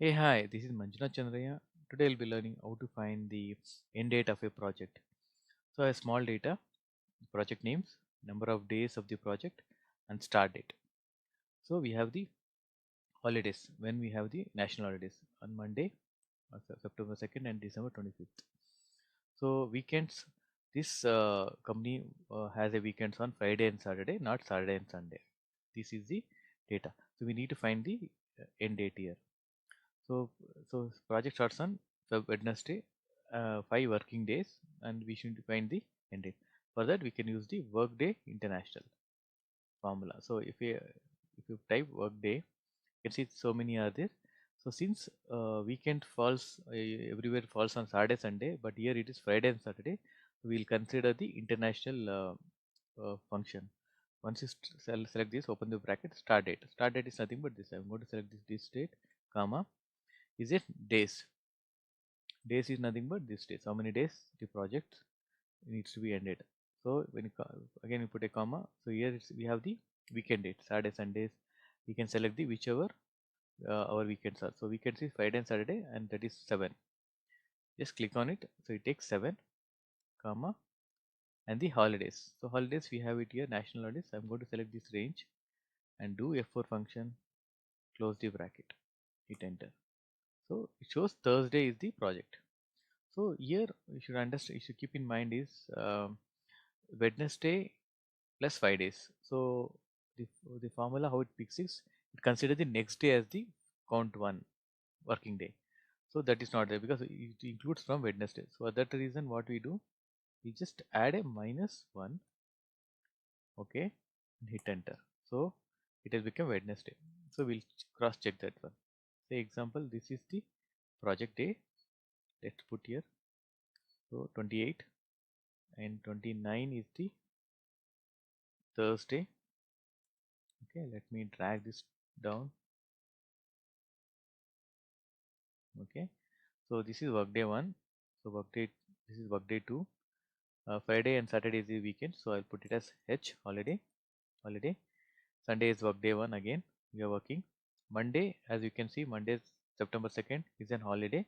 Hey, hi, this is Manjunath Chandraya. Today we'll be learning how to find the end date of a project. So, a small data, project names, number of days of the project, and start date. So, we have the holidays when we have the national holidays on Monday, September 2nd, and December 25th. So, weekends, this company has a weekends on Friday and Saturday, not Saturday and Sunday. This is the data. So, we need to find the end date here. So, so project starts on Wednesday, 5 working days, and we should find the end date. For that, we can use the Workday International formula. So, if you type Workday, you can see so many are there. So, since weekend falls everywhere falls on Saturday, Sunday, but here it is Friday and Saturday, we will consider the international function. Once you select this, open the bracket, start date. Start date is nothing but this. I'm going to select this date, comma. Is it days? Days is nothing but this days. How many days the project needs to be ended. So when again you put a comma. So here we have the weekend date, Saturday, Sundays. We can select the whichever our weekends are. So weekends is Friday and Saturday, and that is 7. Just click on it. So it takes 7, comma, and the holidays. So holidays we have it here, national holidays. I'm going to select this range and do F4 function. Close the bracket. Hit enter. So it shows Thursday is the project. So here you should understand, you should keep in mind is Wednesday plus 5 days. So the, the formula how it picks is it consider the next day as the count one working day. So that is not there because it includes from Wednesday. So for that reason what we do, we just add a -1, okay, and hit enter. So it has become Wednesday. So we'll cross check that one. Say example, this is the project day. Let's put here. So 28 and 29 is the Thursday. Okay, let me drag this down. Okay, so this is workday 1. So workday, this is workday 2. Friday and Saturday is the weekend, so I'll put it as H, holiday. Sunday is workday 1 again. We are working. Monday, as you can see, Monday is September 2nd is an holiday,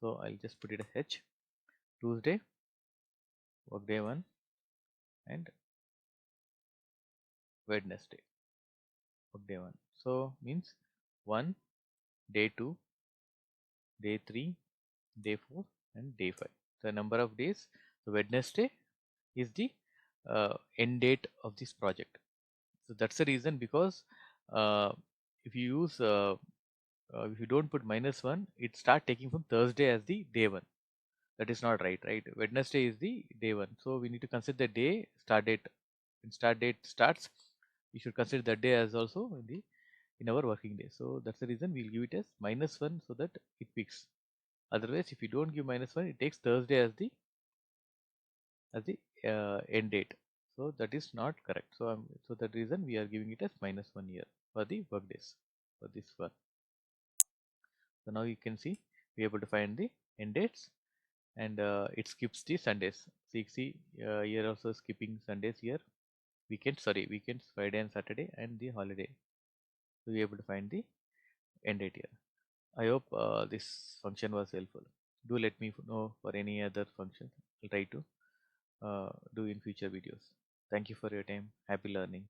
so I'll just put it as H. Tuesday, workday 1, and Wednesday, workday 1. So means 1, day 2, day 3, day 4, and day 5. The number of days. So Wednesday is the end date of this project. So that's the reason, because uh, if you use if you don't put -1, it start taking from Thursday as the day one. That is not right, right? Wednesday is the day one, so we need to consider the day start date. When start date starts, we should consider that day as also in our working day. So that's the reason we'll give it as -1 so that it picks. Otherwise, if you don't give -1, it takes Thursday as the end date. So that is not correct. So that reason we are giving it as -1 year for the work days for this one. So now you can see we are able to find the end dates, and it skips the Sundays. See, here also skipping Sundays here. Weekends, Friday and Saturday, and the holiday. So we are able to find the end date here. I hope this function was helpful. Do let me know for any other function. I'll try to do in future videos. Thank you for your time. Happy learning.